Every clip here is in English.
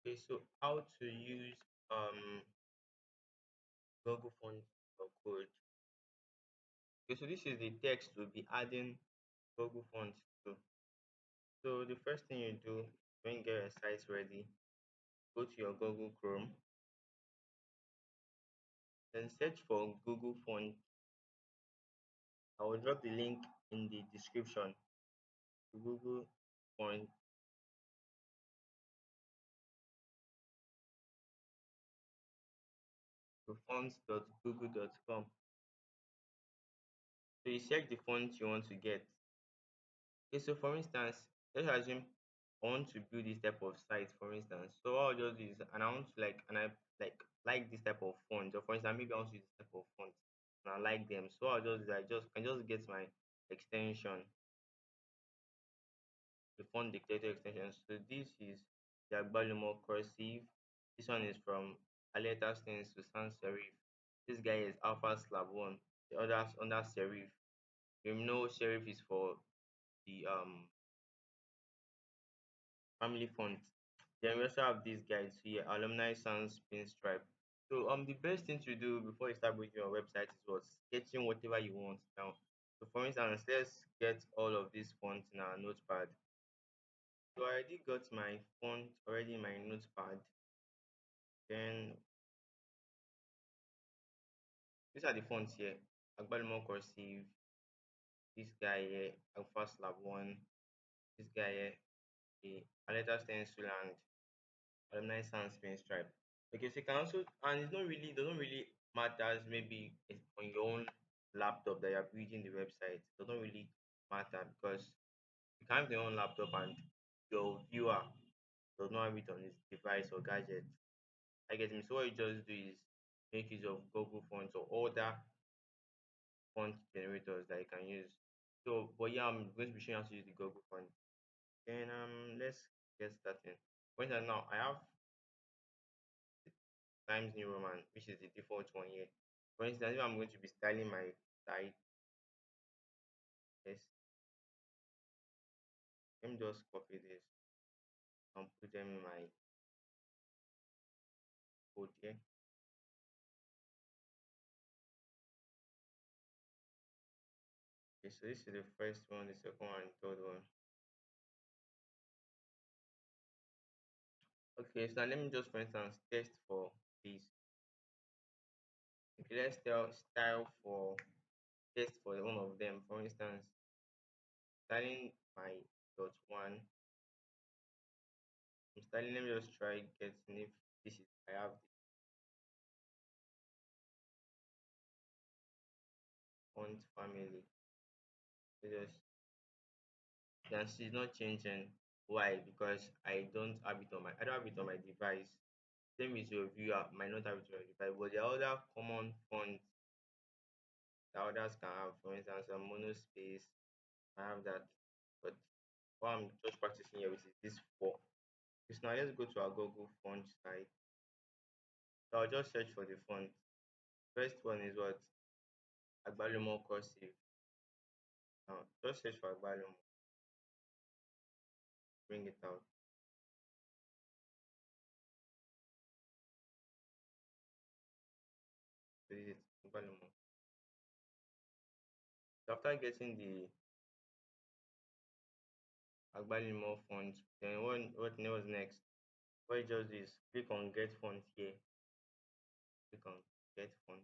Okay, so how to use Google Fonts for code. Okay, so this is the text we'll be adding Google Fonts to. So the first thing you do when you get your site ready, go to your Google Chrome, then search for Google Font. I will drop the link in the description to Google Font to fonts.google.com. So you select the font you want to get. Okay, so for instance, let's assume I want to build this type of site, for instance. So what I'll just do is, and I want to like this type of font. So for instance, maybe I want to use this type of font, and I like them. So what I'll just do is I can just get my extension, the font dictator extension. So this is the Agbalumo cursive. This one is from Aleta Stance to Sans Serif. This guy is Alpha Slab One. The others under Serif. You know Serif is for the family font. Then we also have these guides here, Alumni Sans Pinstripe. So the best thing to do before you start building your website is what sketching whatever you want now. So for instance, let's get all of these fonts in our notepad. So I already got my font already in my notepad. Then these are the fonts here. Agbalumo cursive, this guy here, Alpha Slab One, this guy here, the Aleta stencil and Alumni Sans Pinstripe. Okay, so you can also, and it's not really, doesn't really matters maybe it's on your own laptop that you're building the website. It doesn't really matter because you can have your own laptop and your viewer does not have it on his device or gadget. I get me. So what you just do is make use of Google Fonts or other font generators that you can use. So, but yeah, I'm going to be showing how to use the Google Font. Then let's get started. For instance, now I have Times New Roman, which is the default one here. For instance, if I'm going to be styling my site, yes, let me just copy this and put them in my code here. Okay, so this is the first one, the second one, third one. Okay, so let me just, for instance, test for this. Okay, let's tell style for test for one of them. For instance, styling my dot one. I'm styling. Let me just try getting if this is I have the font family. So just can see it's not changing. Why? Because I don't have it on my device. Same with your viewer might not have it on your device, but there are other common fonts that others can have. For instance, a monospace. I have that. But what I'm just practicing here with is this four. So now let's go to our Google font site. So I'll just search for the font. First one is what? Agbalumo cursive. Now just search for Agbalumo, bring it out. So this is Agbalumo. So after getting the Agbalumo font, then what was next? What you just do is click on get font here. Click on get font.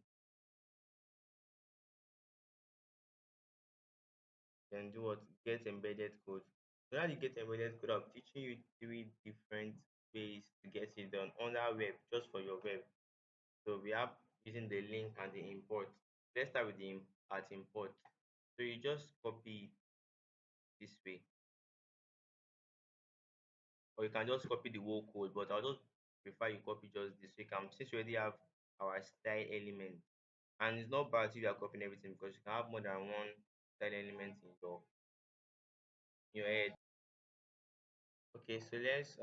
Then do what? Get embedded code. So now you get embedded code, I'm teaching you three different ways to get it done on that web, just for your web. So we have using the link and the import. Let's start with the at import. So you just copy this way, or you can just copy the whole code. But I'll just prefer you copy just this way. Since we already have our style element, and it's not bad if you are copying everything because you can have more than one style element in your head. Okay, so let's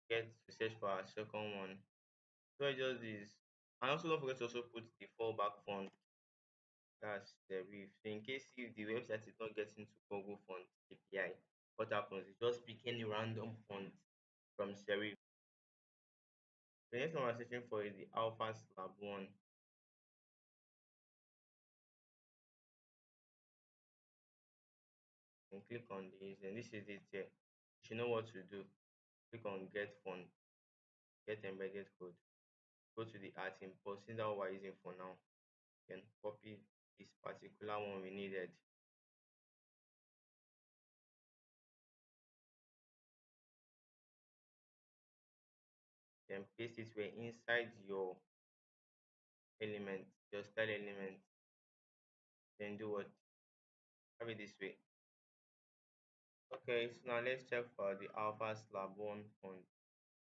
get to search for our second one. So I just this, and also don't forget to also put the fallback font. That's the brief. So in case if the website is not getting to Google Font API, what happens? It just pick any random font from Serif. The next one we're searching for is the Alpha Slab 1. And click on this, and this is it here. You should know what to do. Click on Get Font, Get Embedded Code. Go to the art import, since that what we're using for now. Then copy this particular one we needed. Then paste it where inside your element, your style element. Then do what? Have it this way. Okay, so now let's check for the Alpha Slab 1 font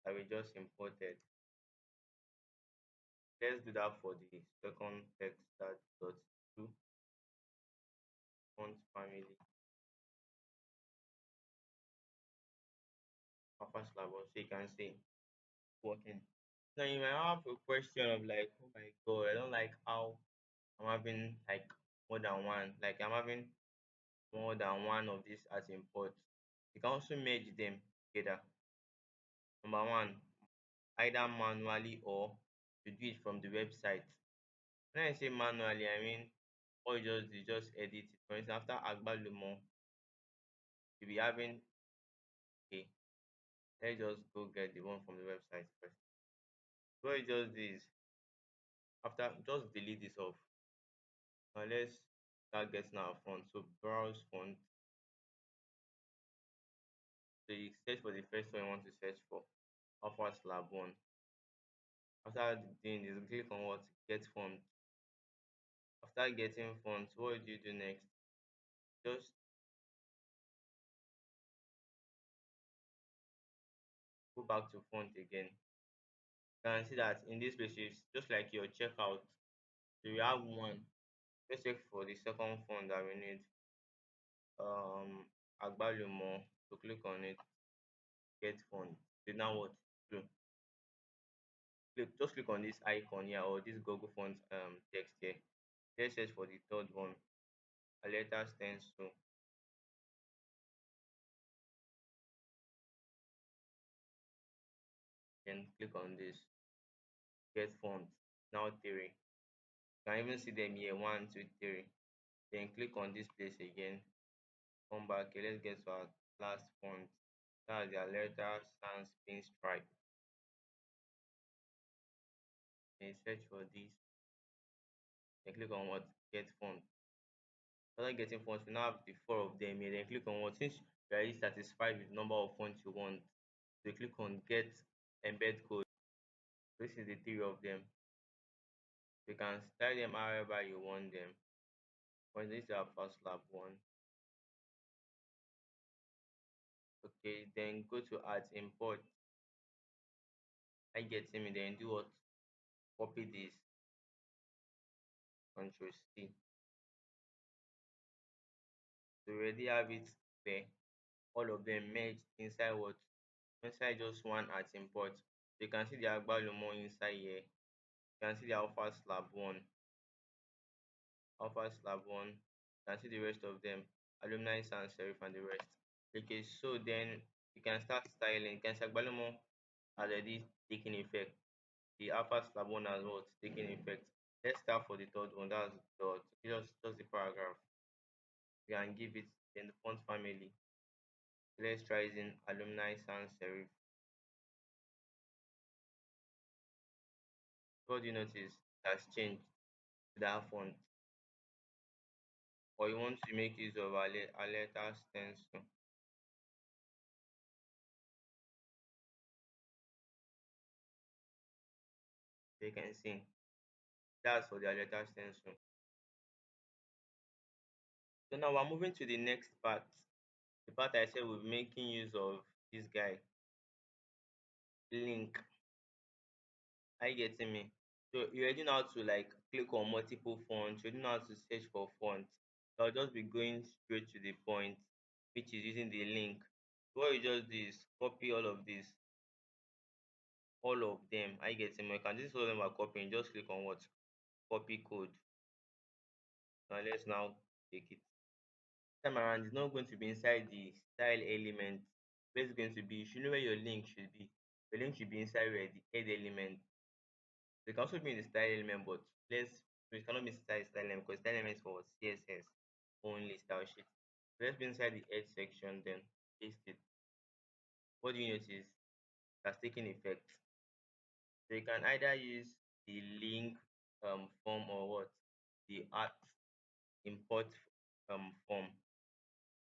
that we just imported. Let's do that for the second text that dot two font family Alpha Slab 1. So you can see working. Now you might have a question of like, oh my god, I don't like how I'm having like more than one. Like I'm having more than one of these as import. You can also merge them together. Number one, either manually or you do it from the website. When I say manually, I mean all you just do is just edit it. For instance, after Agbalumo, you'll be having a let's just go get the one from the website first. What you just do is after just delete this off. Now let's start getting our font. So browse font. So you search for the first one you want to search for. Alpha Slab 1. After doing this, click on what? Get font. After getting font, what do you do next? Just go back to font again. You can see that in this place, it's just like your checkout. So you have one. Let's check for the second font that we need. Agbalumo. So click on it. Get font. So now what? Do just click on this icon here or this Google font text here. Let's search for the third one. A letter stencil. Then click on this. Get font. Now three. You can even see them here. One, two, three. Then click on this place again. Come back here. Let's get to our last font. That's their letter sans pinstripe. Then search for this. Then click on what? Get font. After getting fonts, we now have the four of them here. Then click on what? Since you are already satisfied with the number of fonts you want, so click on get embed code. This is the three of them. You can style them however you want them. For this is our first lab one. Okay, then go to add import. I get me, then do what? Copy this, Control C. So we already have it there. All of them merged inside what? Inside just one at import. So you can see the Agbalumo inside here. You can see the Alpha Slab 1. Alpha Slab 1. You can see the rest of them. Alumni Sans Serif and the rest. Okay, so then you can start styling. You can see Agbalumo has already taken effect. The Alpha Slab 1 has what? Taken effect. Let's start for the third one. That's dot. Just the paragraph. You can give it in the font family. Let's try using Alumni Sans Serif. What do you notice? It has changed to that font. Or you want to make use of a letter stencil. So you can see that's for the letter stencil. So now we're moving to the next part. The part I said we're making use of this guy, link. Are you getting me? So you already know how to like click on multiple fonts, you already know how to search for fonts. So I'll just be going straight to the point, which is using the link. What you just do is copy all of this, all of them. Are you getting me? You can just all of them are copying, just click on what? Copy code. Now let's now take it. Time around it's not going to be inside the style element. Where it's going to be, you should know where your link should be. The link should be inside where the head element. They can also be in the style element, but it cannot be inside the style element because style element is for CSS only style sheet. Let's be inside the head section, then paste it. What do you notice? That's taking effect. So you can either use the link form or what? The art import form.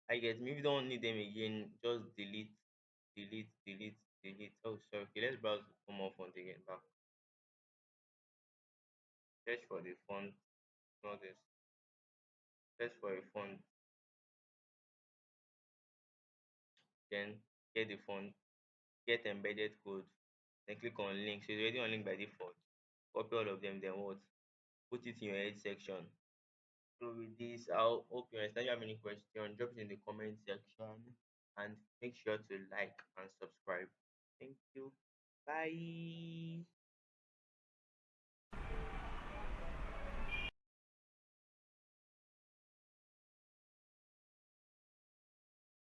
I guess maybe you don't need them again, just delete, delete, delete, delete. Oh sorry, okay, let's browse one more font again back. Search for the font, not this. Search for a font, then get the font, get embedded code, then click on link. So it's already on link by default. Copy all of them, then what? Put it in your edge section. So with this, I'll hope you understand. If you have any question, drop it in the comment section and make sure to like and subscribe. Thank you. Bye.